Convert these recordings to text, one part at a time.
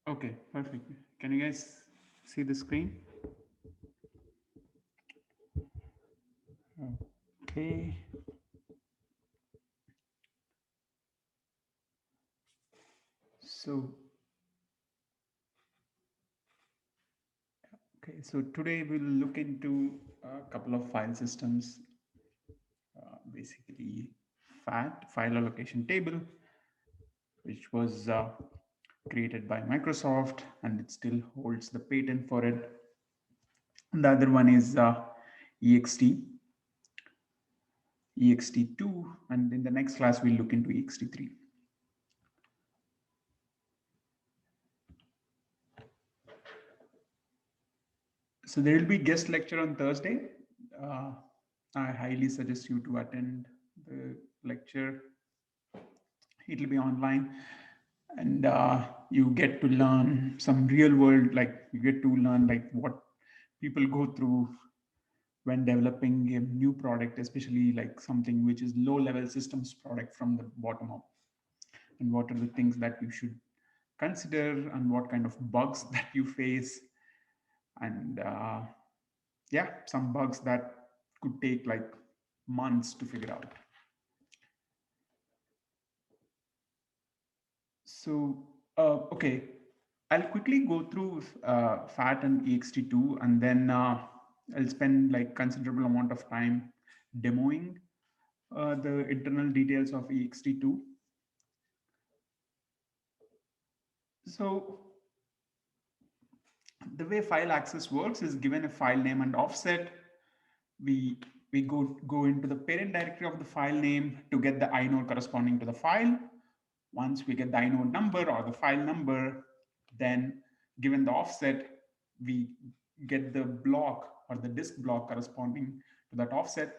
Okay, perfect. Can you guys see the screen? Okay. So, okay, so today we'll look into a couple of file systems, basically FAT, file allocation table, which was created by Microsoft and it still holds the patent for it. And the other one is Ext, Ext2, and in the next class we'll look into Ext3. So there will be guest lecture on Thursday. Uh, I highly suggest you to attend the lecture. It will be online, and you get to learn some real world, like you get to learn like what people go through when developing a new product, especially like something which is low level systems product from the bottom up, and what are the things that you should consider and what kind of bugs that you face, and yeah, some bugs that could take like months to figure out. So okay, I'll quickly go through fat and ext2, and then I'll spend like considerable amount of time demoing the internal details of ext2. So the way file access works is, given a file name and offset, we go into the parent directory of the file name to get the inode corresponding to the file. Once we get the inode number or the file number, then given the offset, we get the block or the disk block corresponding to that offset.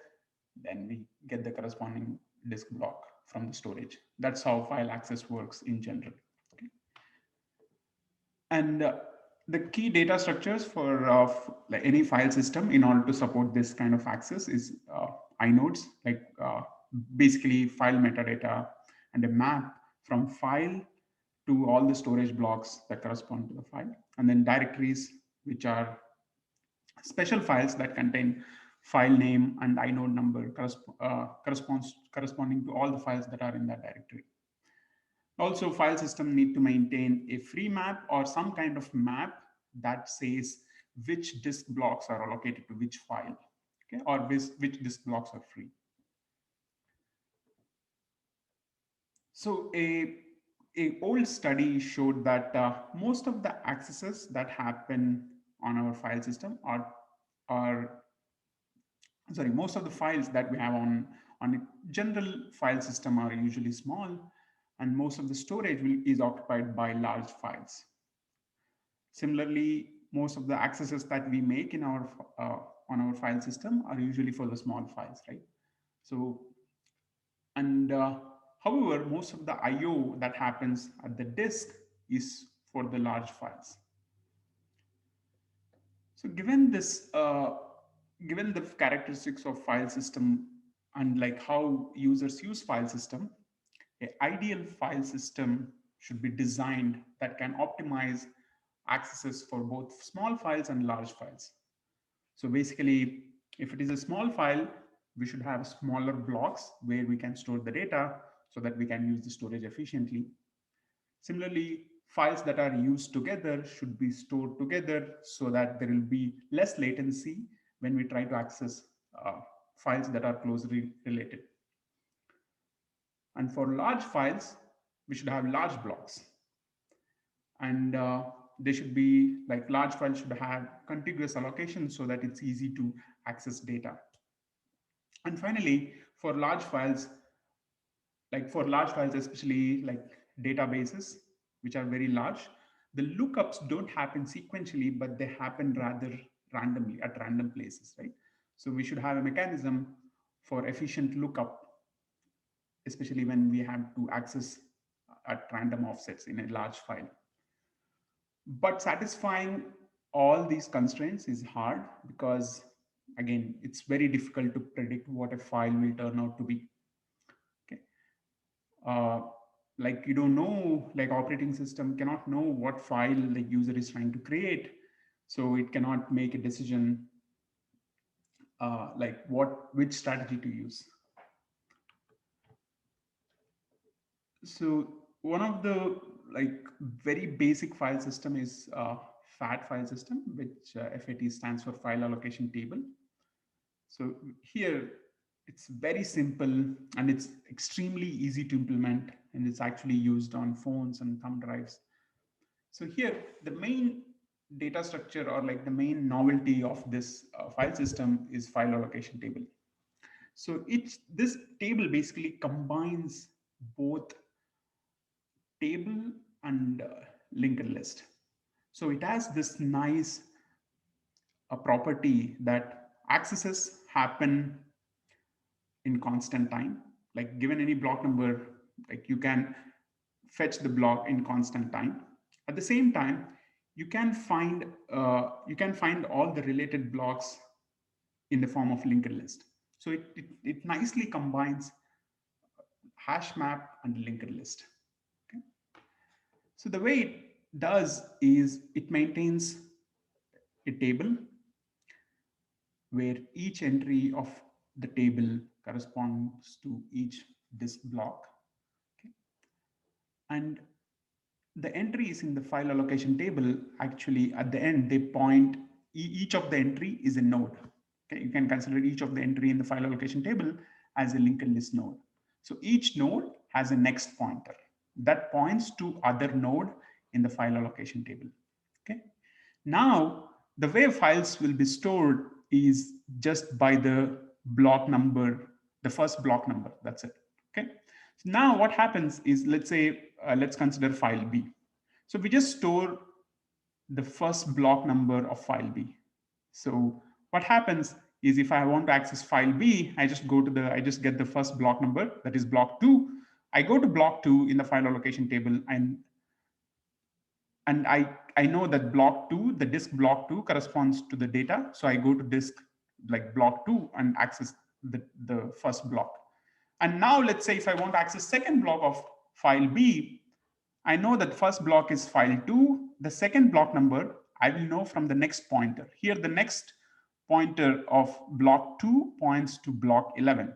Then we get the corresponding disk block from the storage. That's how file access works in general. Okay. And the key data structures for like any file system in order to support this kind of access is inodes, like basically file metadata and a map from file to all the storage blocks that correspond to the file, and then directories, which are special files that contain file name and inode number corresponding to all the files that are in that directory. Also, file system need to maintain a free map or some kind of map that says which disk blocks are allocated to which file, okay, or which disk blocks are free. So a old study showed that most of the accesses that happen on our file system are sorry, most of the files that we have on a general file system are usually small, and most of the storage is occupied by large files. Similarly, most of the accesses that we make in our on our file system are usually for the small files, right? So, and however, most of the I/O that happens at the disk is for the large files. So, given the characteristics of file system and like how users use file system, an ideal file system should be designed that can optimize accesses for both small files and large files. So basically, if it is a small file, we should have smaller blocks where we can store the data so that we can use the storage efficiently. Similarly, files that are used together should be stored together so that there will be less latency when we try to access files that are closely related. And for large files, we should have large blocks. And they should be like large files should have contiguous allocation so that it's easy to access data. And finally, for large files, especially like databases, which are very large, the lookups don't happen sequentially, but they happen rather randomly at random places, right? So we should have a mechanism for efficient lookup, especially when we have to access at random offsets in a large file. But satisfying all these constraints is hard because, again, it's very difficult to predict what a file will turn out to be. Okay. Uh, like you don't know, like operating system cannot know what file the user is trying to create. So it cannot make a decision like which strategy to use. So one of the like very basic file system is FAT file system, which FAT stands for file allocation table. So here it's very simple and it's extremely easy to implement, and it's actually used on phones and thumb drives. So here the main data structure, or like the main novelty of this file system, is file allocation table. So this table basically combines both table and linked list. So it has this nice property that accesses happen in constant time. Like given any block number, like you can fetch the block in constant time. At the same time, you can find all the related blocks in the form of linked list. So it nicely combines hash map and linked list. Okay. So the way it does is it maintains a table where each entry of the table corresponds to each disk block. Okay. And the entries in the file allocation table, actually at the end, they point, each of the entry is a node. Okay. You can consider each of the entry in the file allocation table as a linked list node. So each node has a next pointer that points to other node in the file allocation table. Okay. Now, the way files will be stored is just by the block number, the first block number. That's it. Okay. So now what happens is, let's say, let's consider file B. So we just store the first block number of file B. So what happens is, if I want to access file B, I just get the first block number, that is block 2. I go to block 2 in the file allocation table, and I know that block 2, the disk block 2 corresponds to the data. So I go to disk like block 2 and access the first block. And now let's say if I want to access second block of file B, I know that first block is file 2. The second block number I will know from the next pointer. Here the next pointer of block 2 points to block 11.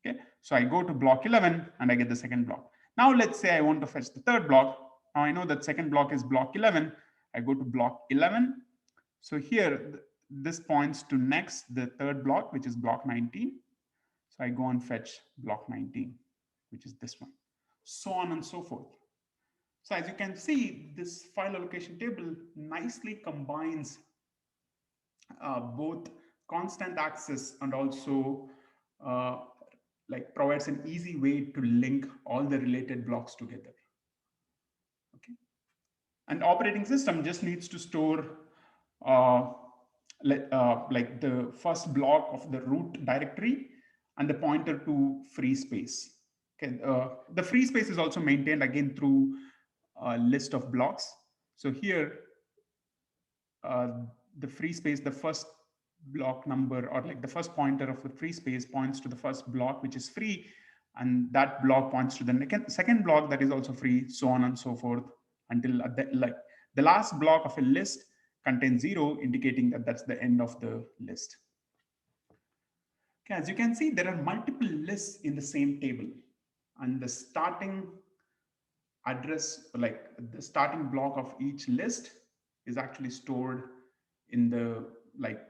Okay, so I go to block 11 and I get the second block. Now let's say I want to fetch the third block. Now I know that second block is block 11. I go to block 11. So here this points to next the third block, which is block 19. So I go and fetch block 19, which is this one, so on and so forth. So as you can see, this file allocation table nicely combines both constant access and also uh, like provides an easy way to link all the related blocks together. Okay. And operating system just needs to store uh, like the first block of the root directory and the pointer to free space. Okay. The free space is also maintained again through a list of blocks. So here, uh, the free space, the first block number, or like the first pointer of the free space, points to the first block, which is free, and that block points to the second block that is also free, so on and so forth, until the last block of a list contains 0, indicating that that's the end of the list. Okay, as you can see, there are multiple lists in the same table, and the starting address, like the starting block of each list, is actually stored in the like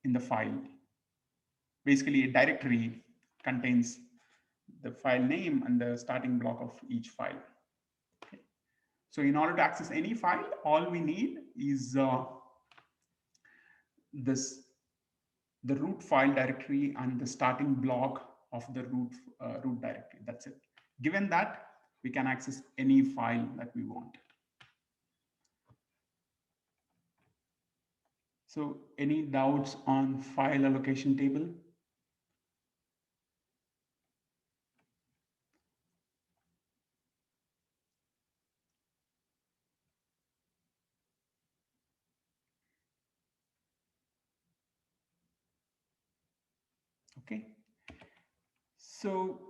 in the file. Basically, a directory contains the file name and the starting block of each file. Okay. So in order to access any file, all we need is this the root file directory and the starting block of the root directory. That's it. Given that, we can access any file that we want. So any doubts on file allocation table? Okay. So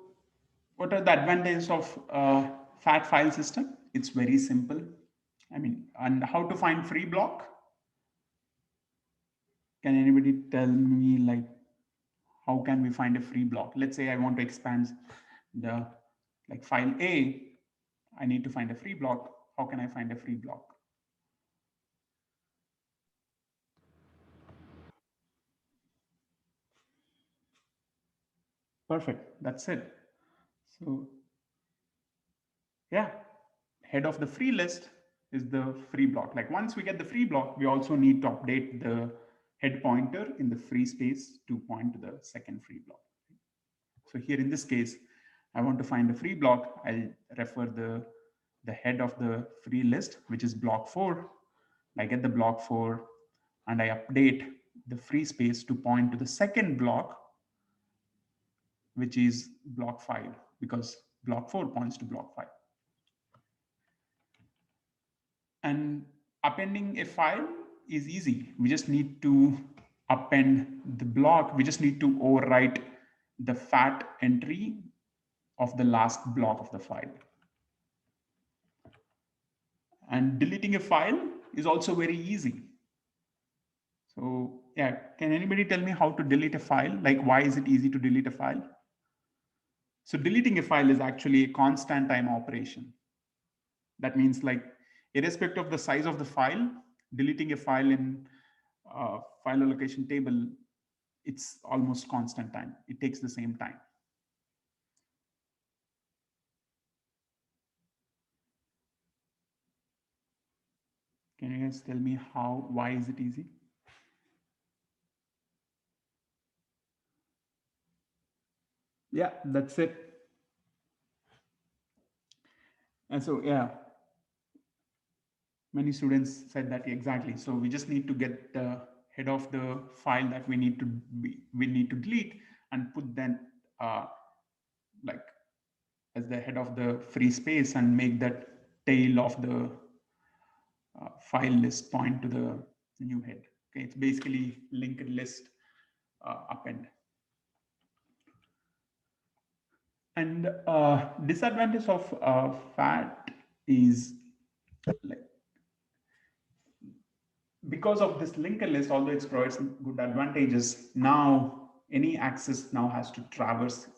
what are the advantages of fat file system? It's very simple. I mean, and how to find free block? Can anybody tell me like how can we find a free block? Let's say I want to expand the like file A. I need to find a free block. How can I find a free block? Perfect. That's it. So yeah, head of the free list is the free block. Like once we get the free block, we also need to update the head pointer in the free space to point to the second free block. So here in this case, I want to find a free block. I'll refer the head of the free list, which is block 4. I get the block 4 and I update the free space to point to the second block, which is block 5, because block 4 points to block 5. And appending a file is easy. We just need to append the block. We just need to overwrite the fat entry of the last block of the file. And deleting a file is also very easy. So yeah, can anybody tell me how to delete a file? Like why is it easy to delete a file? So deleting a file is actually a constant time operation. That means like irrespective of the size of the file, deleting a file in file allocation table, it's almost constant time. It takes the same time. Can you guys tell me why is it easy? Yeah, that's it. And so, yeah, many students said that exactly. So we just need to get the head of the file that we need to delete and put then like as the head of the free space and make that tail of the file list point to the new head. Okay, it's basically linked list append. And disadvantage of fat is like because of this linked list, although it provides good advantages, now any access now has to traverse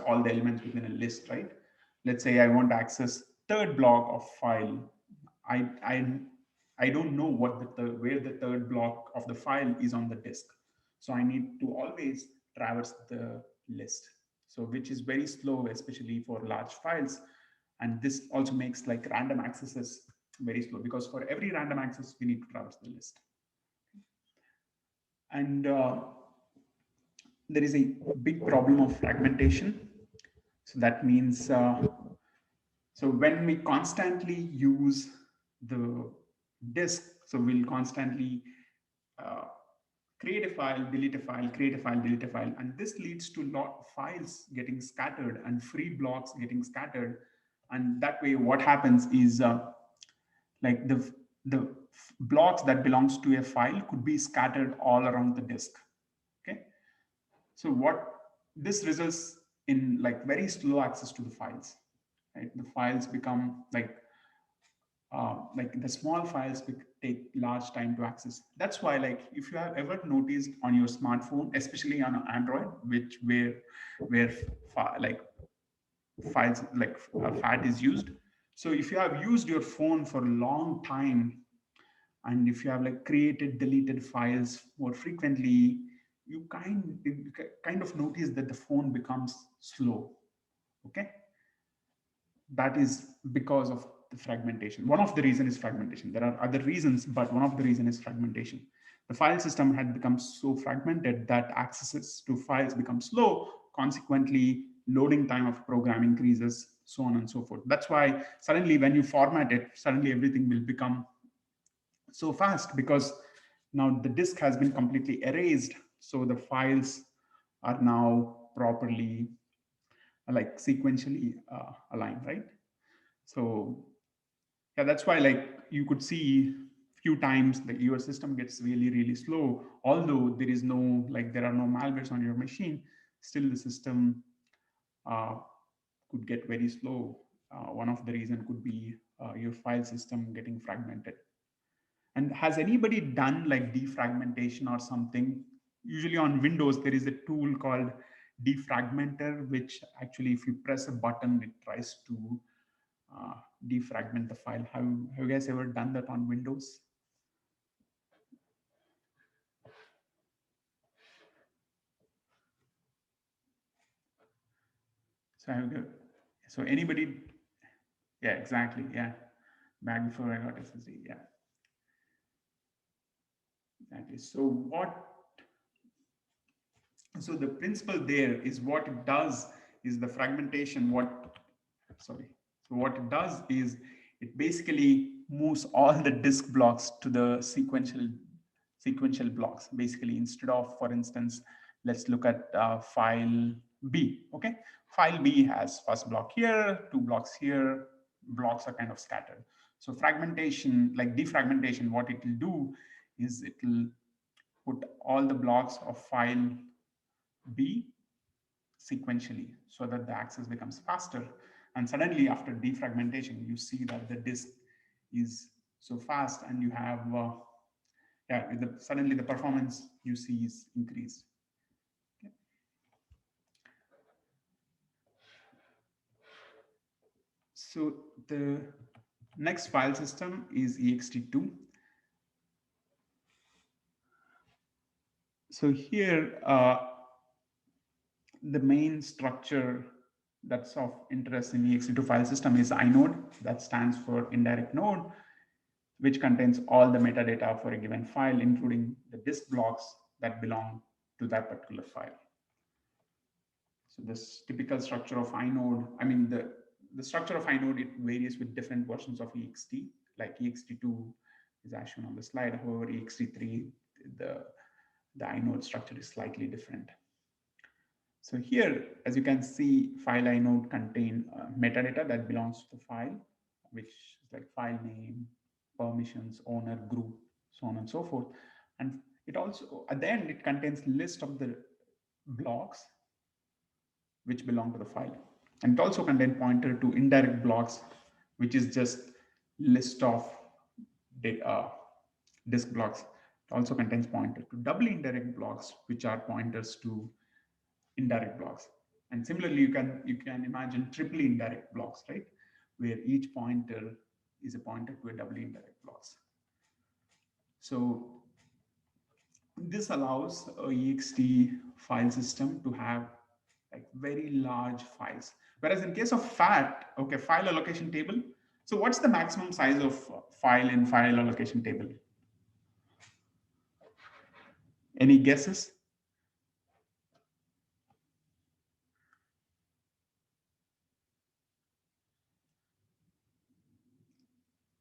all the elements within a list, right? Let's say I want to access third block of file. I I I don't know where the third block of the file is on the disk. So I need to always traverse the list. So which is very slow, especially for large files. And this also makes like random accesses very slow because for every random access, we need to traverse the list. And there is a big problem of fragmentation. So that means, so when we constantly use the disk, so we'll constantly uh, create a file, delete a file, create a file, delete a file. And this leads to lot of files getting scattered and free blocks getting scattered. And that way what happens is like the blocks that belongs to a file could be scattered all around the disk. Okay. So what this results in like very slow access to the files, right? The files become like the small files take large time to access. That's why like if you have ever noticed on your smartphone, especially on Android, which where like files like fat is used. So if you have used your phone for a long time and if you have like created deleted files more frequently, you kind of notice that the phone becomes slow. Okay, that is because of the fragmentation. One of the reason is fragmentation. There are other reasons, but one of the reason is fragmentation. The file system had become so fragmented that accesses to files become slow. Consequently, loading time of program increases, so on and so forth. That's why suddenly when you format it, suddenly everything will become so fast because now the disk has been completely erased. So the files are now properly like sequentially aligned, right? So yeah, that's why like you could see few times your system gets really, really slow. Although there is no, like, there are no malwares on your machine, still the system uh, could get very slow. One of the reason could be your file system getting fragmented. And has anybody done like defragmentation or something? Usually on Windows, there is a tool called defragmenter, which actually, if you press a button, it tries to uh, defragment the file. Have you guys ever done that on Windows? So so anybody? Yeah, exactly. Yeah, back before I got SSD. Yeah, exactly. So the principle there is, what it does is the fragmentation. Sorry. So what it does is, it basically moves all the disk blocks to the sequential blocks. Basically, instead of, for instance, let's look at file B. Okay, file B has first block here, two blocks here. Blocks are kind of scattered. So fragmentation, like defragmentation, what it will do is it will put all the blocks of file B sequentially, so that the access becomes faster. And suddenly, after defragmentation, you see that the disk is so fast, and you have yeah, suddenly the performance you see is increased. Okay. So the next file system is Ext2. So here, the main structure that's of interest in Ext2 file system is inode. That stands for indirect node, which contains all the metadata for a given file, including the disk blocks that belong to that particular file. So this typical structure of inode, I mean, the structure of inode, it varies with different versions of Ext. Like Ext2 is as shown on the slide. However, Ext3, the inode structure is slightly different. So here, as you can see, file inode contain metadata that belongs to the file, which is like file name, permissions, owner, group, so on and so forth. And it also, at the end, it contains list of the blocks which belong to the file. And it also contains pointer to indirect blocks, which is just list of data, disk blocks. It also contains pointer to double indirect blocks, which are pointers to indirect blocks. And similarly, you can imagine triply indirect blocks, right? Where each pointer is a pointer to a doubly indirect blocks. So this allows a ext file system to have like very large files. Whereas in case of FAT, okay, file allocation table. So what's the maximum size of file in file allocation table? Any guesses?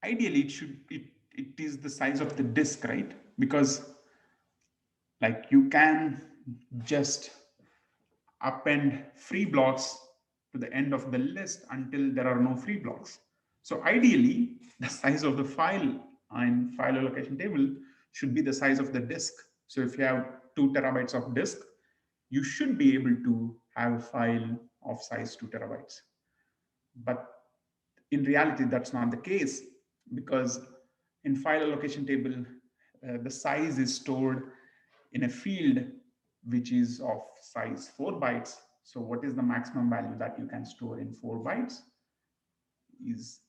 Ideally, it is the size of the disk, right? Because like you can just append free blocks to the end of the list until there are no free blocks. So ideally, the size of the file in file allocation table should be the size of the disk. So if you have 2 terabytes of disk, you should be able to have a file of size 2 terabytes. But in reality, that's not the case, because in file allocation table, the size is stored in a field which is of size 4 bytes. So what is the maximum value that you can store in 4 bytes is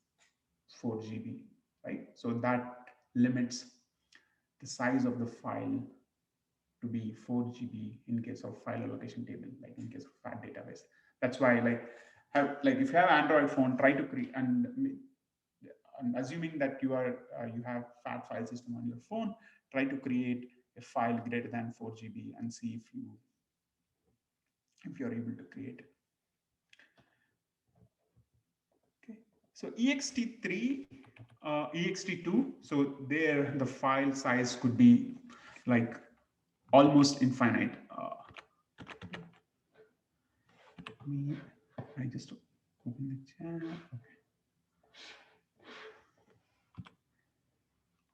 4 GB, right? So that limits the size of the file to be 4 GB in case of file allocation table, like in case of FAT database. That's why, like if you have Android phone, try to create, and assuming that you have FAT file system on your phone, try to create a file greater than 4 GB and see if you're able to create it. Okay. So ext3, ext2, so there the file size could be like almost infinite. I just open the chat.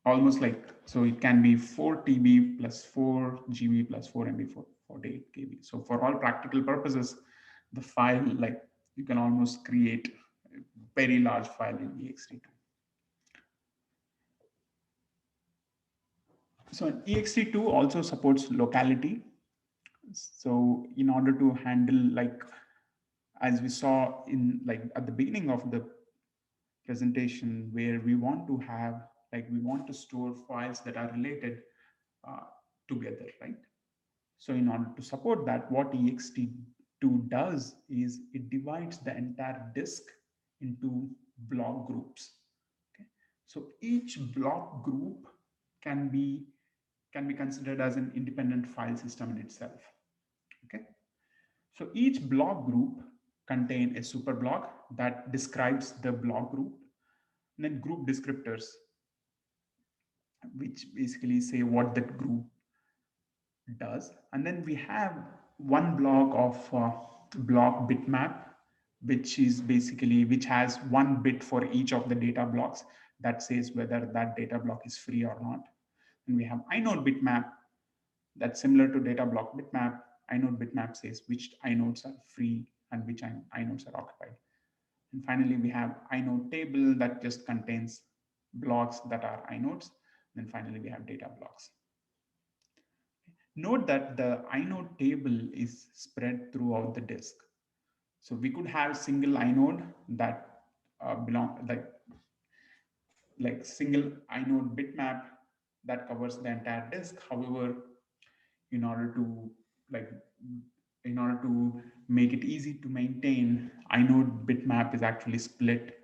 Okay. almost like, so it can be 4 TB plus 4 GB plus 4 MB for 48 KB. So for all practical purposes, the file, like, you can almost create a very large file in Ext2. So Ext2 also supports locality. So in order to handle, like, as we saw in, like, at the beginning of the presentation, where we want to have, like, we want to store files that are related uh, together, right? So in order to support that, what Ext2 does is it divides the entire disk into block groups. Okay? So each block group can be can be considered as an independent file system in itself. Okay? So each block group contain a super block that describes the block group, and then group descriptors, which basically say what that group does. And then we have one block of block bitmap, which has one bit for each of the data blocks that says whether that data block is free or not. And we have inode bitmap that's similar to data block bitmap. Inode bitmap says which inodes are free and which inodes are occupied. And finally, we have inode table that just contains blocks that are inodes. Then finally, we have data blocks. Note that the inode table is spread throughout the disk. So we could have single inode that belong like single inode bitmap that covers the entire disk. However, in order to like in order to make it easy to maintain, inode bitmap is actually split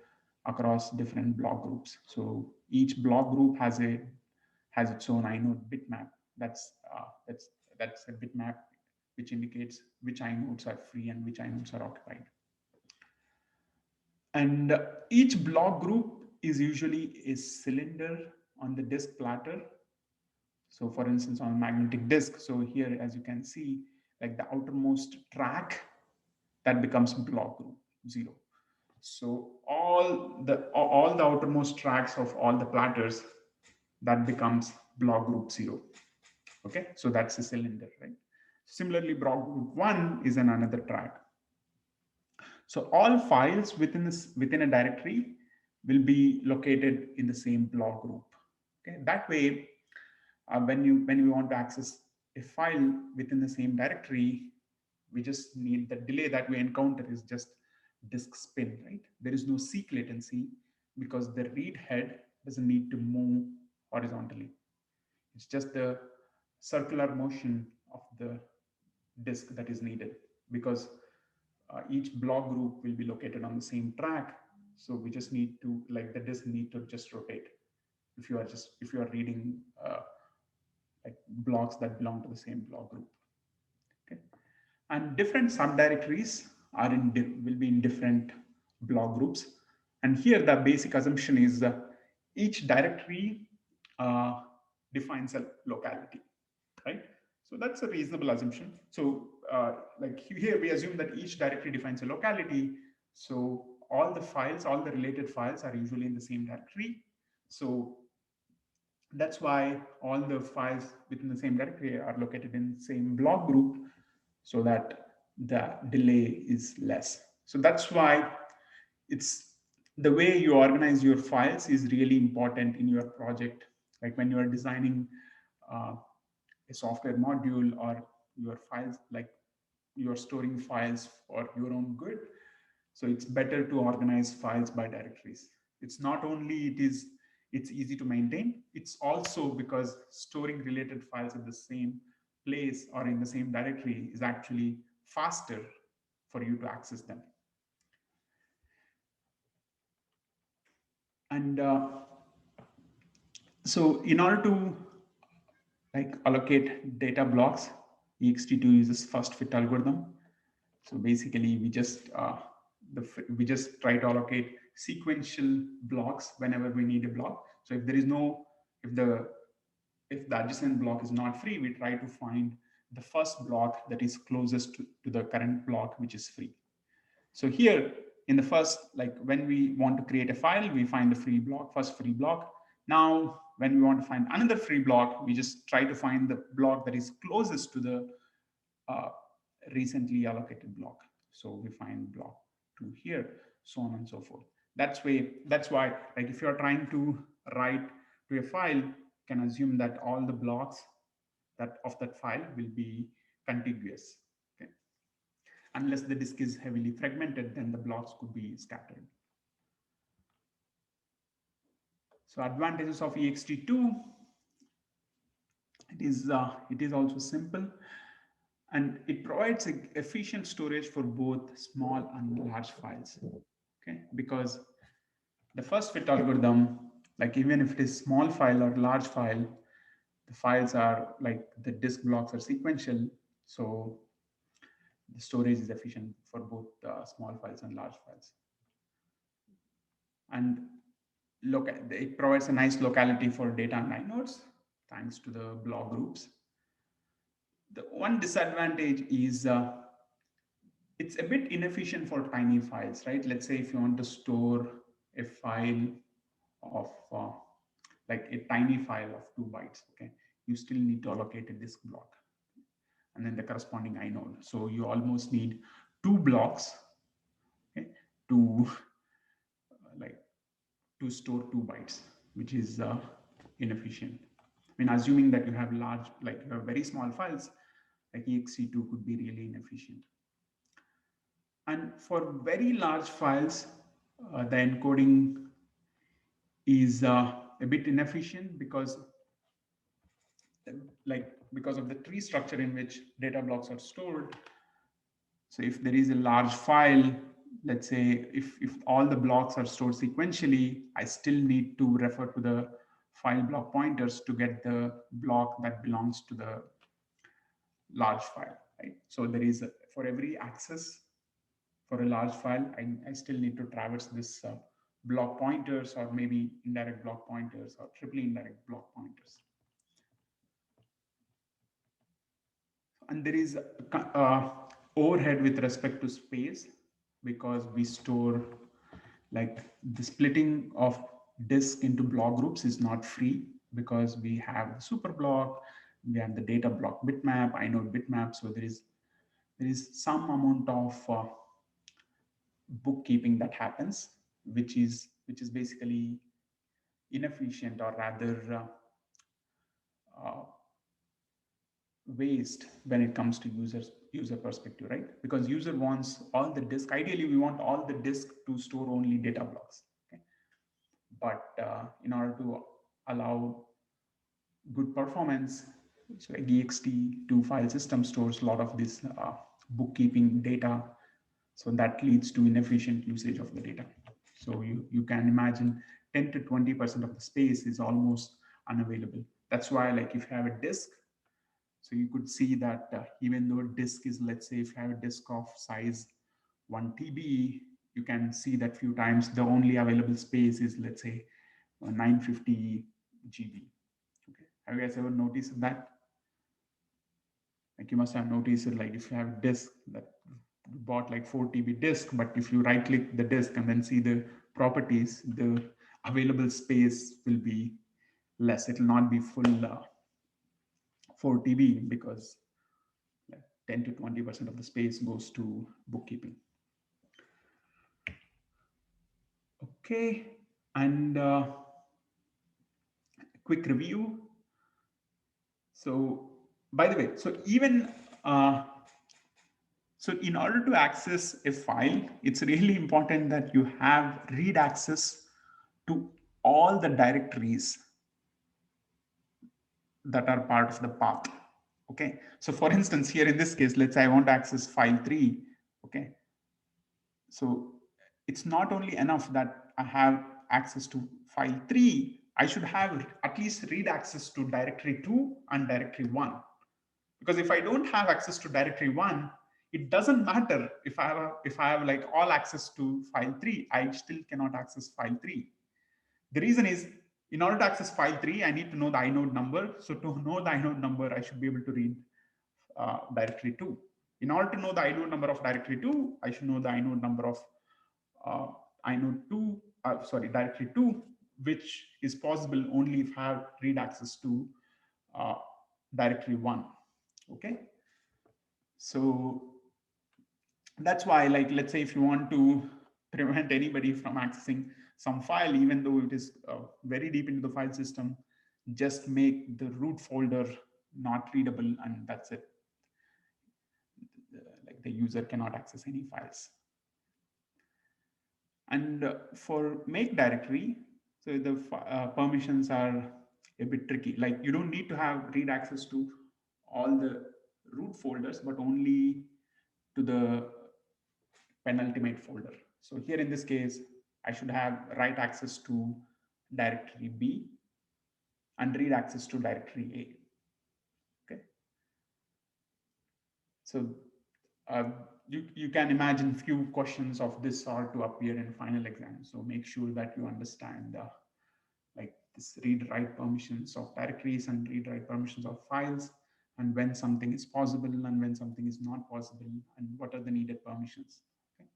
across different block groups. So each block group has its own inode bitmap. That's that's a bitmap which indicates which inodes are free and which inodes are occupied. And each block group is usually a cylinder on the disk platter. So for instance, on a magnetic disk, so here, as you can see, like the outermost track, that becomes block group 0. So all the outermost tracks of all the platters, that becomes block group 0. Okay, so that's a cylinder, right? Similarly, block group 1 is an another track. So all files within a directory will be located in the same block group. Okay, that way, when we want to access a file within the same directory, we just need the delay that we encounter is just disk spin, right? There is no seek latency because the read head doesn't need to move horizontally. It's just the circular motion of the disk that is needed, because each block group will be located on the same track. So we just need to, like, the disk need to just rotate if you are reading like blocks that belong to the same block group. Okay, and different subdirectories will be in different block groups. And here the basic assumption is each directory uh, defines a locality, right? So that's a reasonable assumption. So like here we assume that each directory defines a locality. So all the related files are usually in the same directory. So that's why all the files within the same directory are located in the same block group, so that the delay is less. So that's why it's the way you organize your files is really important in your project. Like when you are designing uh, a software module, or your files, like you're storing files for your own good. So it's better to organize files by directories. It's not only it's easy to maintain, it's also because storing related files in the same place or in the same directory is actually faster for you to access them. And so in order to like allocate data blocks, Ext2 uses first fit algorithm. So basically, we just try to allocate sequential blocks whenever we need a block. So if there is no if the if the adjacent block is not free, we try to find the first block that is closest to the current block which is free. So here in the first, like when we want to create a file, we find the first free block. Now, when we want to find another free block, we just try to find the block that is closest to the uh, recently allocated block. So we find block 2 here, so on and so forth. That's why, like if you're trying to write to a file, you can assume that all the blocks that of that file will be contiguous. Okay. Unless the disk is heavily fragmented, then the blocks could be scattered. So advantages of Ext2, it is also simple, and it provides efficient storage for both small and large files. Okay, because the first fit algorithm, like even if it is small file or large file, the files are like the disk blocks are sequential, so the storage is efficient for both small files and large files. And look, it provides a nice locality for data and inodes thanks to the block groups. The one disadvantage is it's a bit inefficient for tiny files, right? Let's say if you want to store a file of like a tiny file of 2 bytes, okay, you still need to allocate a disk block and then the corresponding inode. So you almost need 2 blocks, okay, to like to store 2 bytes, which is inefficient. I mean, assuming that you have large, like you have very small files, like Ext2 could be really inefficient. And for very large files, the encoding is a bit inefficient because because of the tree structure in which data blocks are stored. So if there is a large file, let's say if all the blocks are stored sequentially, I still need to refer to the file block pointers to get the block that belongs to the large file, right? So there is for every access for a large file, I still need to traverse this block pointers or maybe indirect block pointers or triply indirect block pointers. And there is overhead with respect to space because we store, like the splitting of disk into block groups is not free because we have the super block, we have the data block bitmap, inode bitmap. So there is some amount of bookkeeping that happens, which is basically inefficient or rather uh, waste when it comes to user perspective, right? Because user wants all the disk. Ideally, we want all the disk to store only data blocks. Okay? But in order to allow good performance, so a Ext2 file system stores a lot of this bookkeeping data. So that leads to inefficient usage of the data. So you can imagine 10 to 20% of the space is almost unavailable. That's why, like if you have a disk, so you could see that even though disk is, let's say if you have a disk of size 1 TB, you can see that few times the only available space is, let's say, 950 GB. Okay. Have you guys ever noticed that? Like you must have noticed it, like if you have a disk that you bought like 4 TB disk, but if you right click the disk and then see the properties, the available space will be less. It will not be full 4 TB because like 10 to 20% of the space goes to bookkeeping. Okay, and quick review. So, by the way, uh, so in order to access a file, it's really important that you have read access to all the directories that are part of the path. Okay, so for instance, here in this case, let's say I want to access file 3. Okay, so it's not only enough that I have access to file 3, I should have at least read access to directory 2 and directory 1. Because if I don't have access to directory 1, it doesn't matter if I have like all access to file 3, I still cannot access file 3. The reason is, in order to access file 3, I need to know the inode number. So to know the inode number, I should be able to read directory 2. In order to know the inode number of directory 2, I should know the inode number of uh, inode 2, directory 2. which is possible only if I have read access to uh, directory 1. Okay, so that's why, like, let's say if you want to prevent anybody from accessing some file, even though it is very deep into the file system, just make the root folder not readable, and that's it. Like, the user cannot access any files. And for make directory, so the permissions are a bit tricky. Like, you don't need to have read access to all the root folders, but only to the penultimate folder. So here in this case, I should have write access to directory B and read access to directory A. Okay. So you can imagine few questions of this sort to appear in final exam. So make sure that you understand like this read write permissions of directories and read write permissions of files, and when something is possible and when something is not possible, and what are the needed permissions. Okay.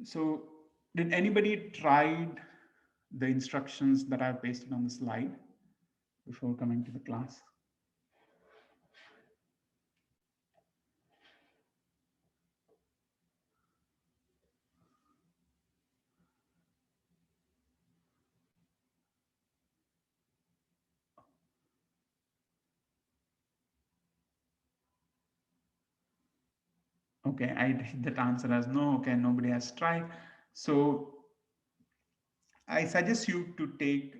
So did anybody tried the instructions that I've pasted on the slide before coming to the class? Okay, I read that answer as no. Okay, nobody has tried. So I suggest you to take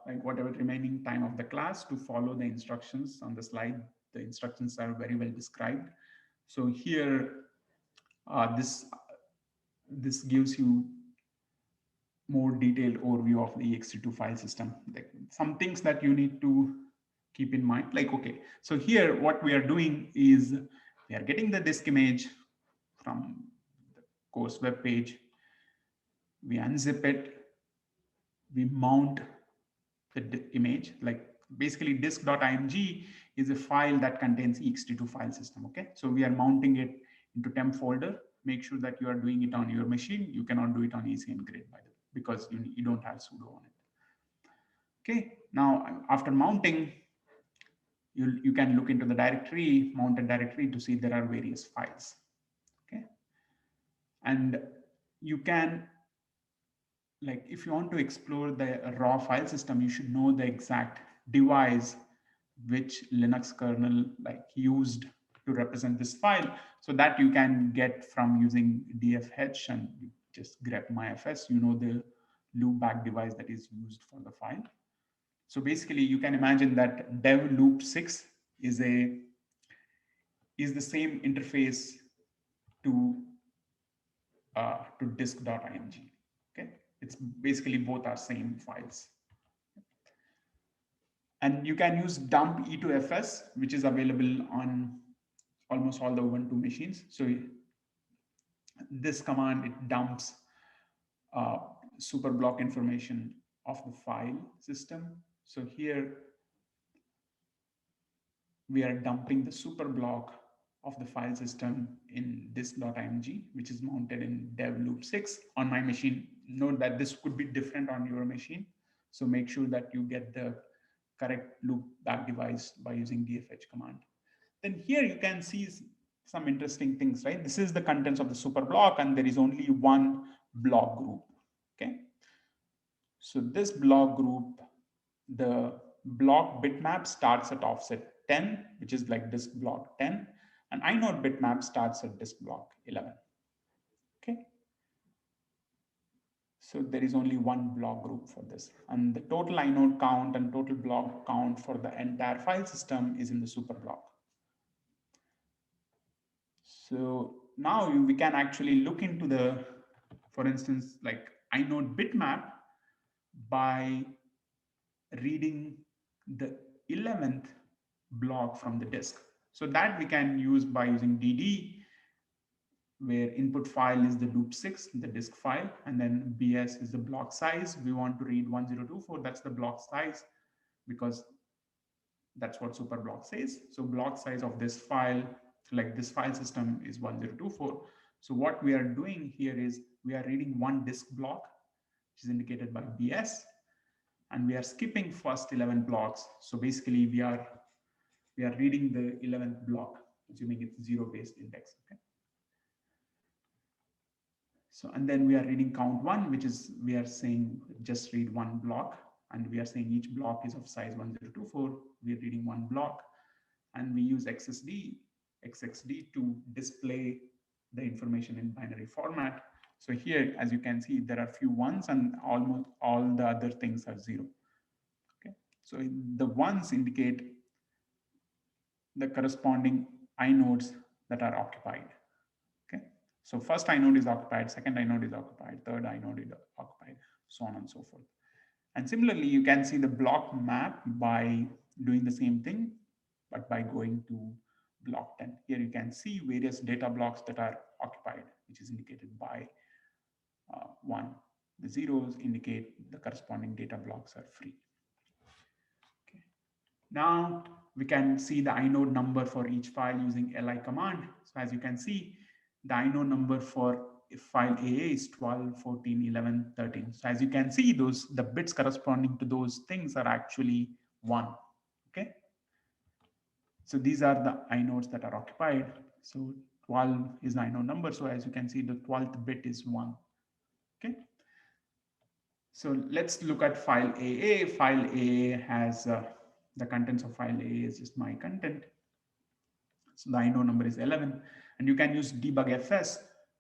like whatever remaining time of the class to follow the instructions on the slide. The instructions are very well described. So here, this gives you more detailed overview of the Ext2 file system. Like some things that you need to keep in mind. Like, okay, so here what we are doing is we are getting the disk image from the course web page. We unzip it, we mount the image. Like basically disk.img is a file that contains ext2 file system. Okay, so we are mounting it into temp folder. Make sure that you are doing it on your machine. You cannot do it on ECM grid, by the way, because you don't have sudo on it. Okay, now after mounting, you can look into the directory, mounted directory, to see there are various files. Okay, and you can, like, if you want to explore the raw file system, you should know the exact device which Linux kernel like used to represent this file, so that you can get from using dfh and you just grep myfs, you know the loopback device that is used for the file. So basically you can imagine that dev loop 6 is the same interface to disk.img. Okay, it's basically both are same files. And you can use dump e2fs, which is available on almost all the Ubuntu machines. So this command, it dumps uh, super block information of the file system. So here we are dumping the super block of the file system in disk.img, which is mounted in dev loop 6 on my machine. Note that this could be different on your machine. So make sure that you get the correct loop back device by using dfh command. Then here you can see some interesting things, right? This is the contents of the super block, and there is only one block group. Okay, so this block group, the block bitmap starts at offset 10, which is like disk block 10, and inode bitmap starts at disk block 11. Okay, so there is only one block group for this, and the total inode count and total block count for the entire file system is in the super block. So now we can actually look into the, for instance, like inode bitmap by reading the 11th block from the disk. So that we can use by using dd, where input file is the loop 6, the disk file, and then bs is the block size. We want to read 1024, that's the block size, because that's what superblock says. So block size of this file, like this file system, is 1024. So what we are doing here is we are reading one disk block, which is indicated by BS, and we are skipping first 11 blocks. So basically we are reading the 11th block, assuming it's zero-based index. Okay. So, and then we are reading count one, which is, we are saying just read one block, and we are saying each block is of size 1024. We are reading one block, and we use XXD to display the information in binary format. So here, as you can see, there are few ones and almost all the other things are zero. Okay. So the ones indicate the corresponding inodes that are occupied. Okay. So first inode is occupied, second inode is occupied, third inode is occupied, so on and so forth. And similarly, you can see the block map by doing the same thing, but by going to block 10. Here you can see various data blocks that are occupied, which is indicated by 1. The zeros indicate the corresponding data blocks are free. Okay. Now we can see the inode number for each file using li command. So as you can see, the inode number for file AA is 12, 14, 11, 13. So as you can see, the bits corresponding to those things are actually 1. Okay. So these are the inodes that are occupied. So 12 is the inode number. So as you can see, the 12th bit is 1. Okay. So let's look at file AA. File AA has the contents of file AA is just my content. So the inode number is 11, and you can use debugfs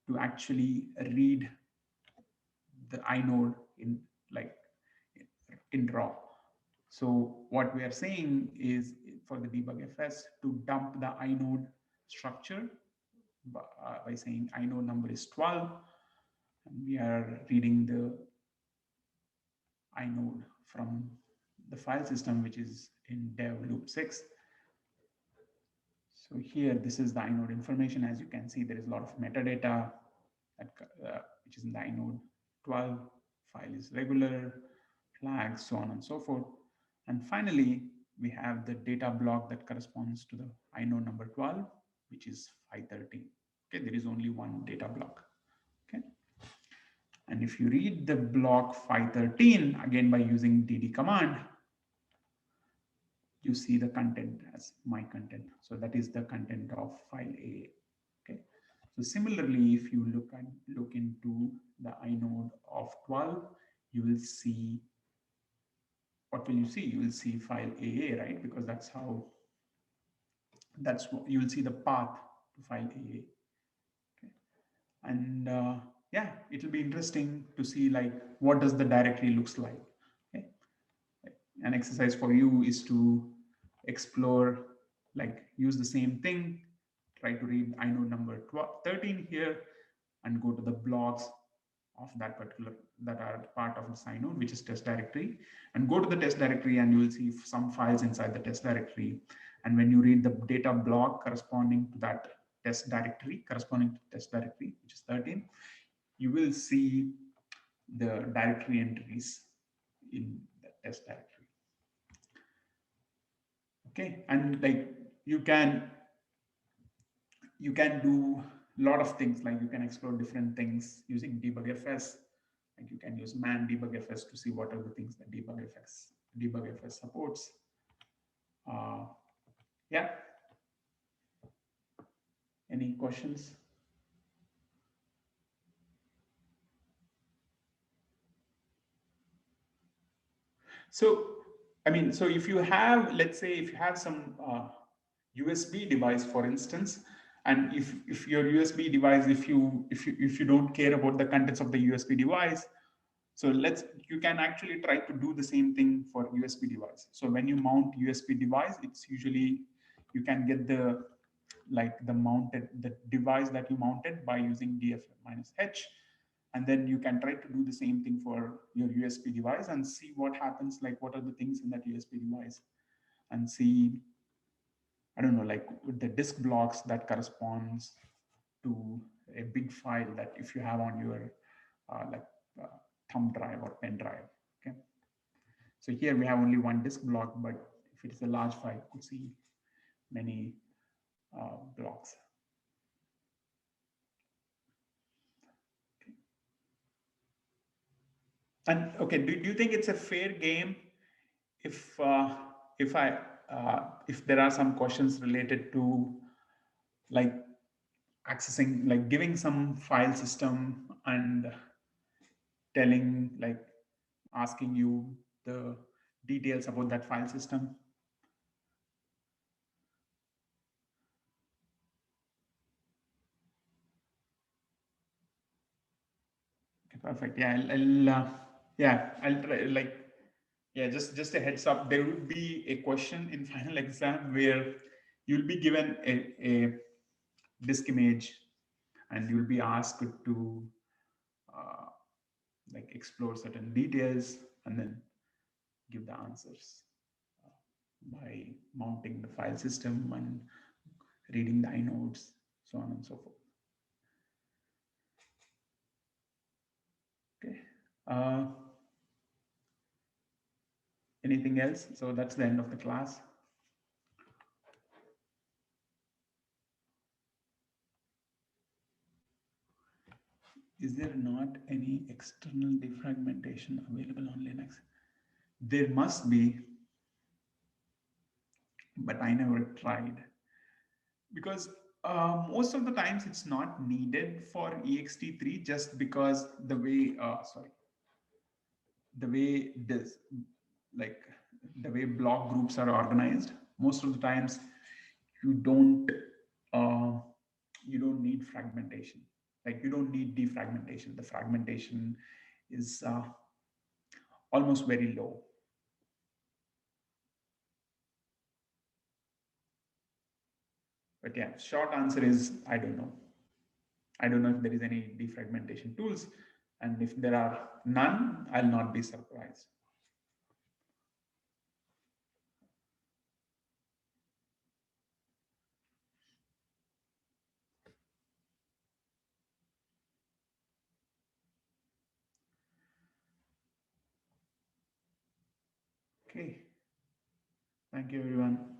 to actually read the inode in like in raw. So what we are saying is for the debugfs to dump the inode structure by saying inode number is 12, and we are reading the inode from the file system, which is in dev loop 6. So here, this is the inode information. As you can see, there is a lot of metadata that, which is in the inode 12. File is regular, flags, so on and so forth. And finally, we have the data block that corresponds to the inode number 12, which is 513. Okay, there is only one data block. Okay. And if you read the block 513, again by using dd command, you see the content as my content. So that is the content of file A. Okay. So similarly, if you look into the inode of 12, you will see, what will you see? You will see file AA, right? Because that's what you will see the path to file AA. Okay. And yeah, it will be interesting to see like what does the directory looks like. Okay. An exercise for you is to explore, like use the same thing, try to read inode number 13 here and go to the blocks of that are part of this inode, which is test directory, and go to the test directory and you will see some files inside the test directory. And when you read the data block corresponding to that test directory, which is 13, you will see the directory entries in the test directory. Okay, and like you can do a lot of things, like you can explore different things using debugfs. Like you can use man debugfs to see what are the things that debugfs supports. Yeah. Any questions? So, I mean, so if you have, let's say, if you have some USB device, for instance, and if your USB device, if you don't care about the contents of the USB device, so you can actually try to do the same thing for USB device. So when you mount USB device, it's usually you can get the device that you mounted by using df-h, and then you can try to do the same thing for your USB device and see what happens, like what are the things in that USB device, and see, I don't know, like with the disk blocks that corresponds to a big file that if you have on your like thumb drive or pen drive. Okay. So here we have only one disk block, but if it is a large file, you could see many blocks. And okay, do you think it's a fair game if if I if there are some questions related to like accessing, like giving some file system and telling, like asking you the details about that file system? Okay, perfect. Yeah, yeah, I'll try, like, yeah, just a heads up. There will be a question in final exam where you'll be given a disk image, and you'll be asked to uh, like explore certain details and then give the answers by mounting the file system and reading the inodes, so on and so forth. Okay. Uh, Anything else? So that's the end of the class. Is there not any external defragmentation available on Linux? There must be, but I never tried because most of the times it's not needed for ext3, just because the way the way this like the way block groups are organized, most of the times you don't uh, you don't need fragmentation. Like you don't need defragmentation. The fragmentation is almost very low. But yeah, short answer is I don't know. I don't know if there is any defragmentation tools, and if there are none, I'll not be surprised. Okay, thank you everyone.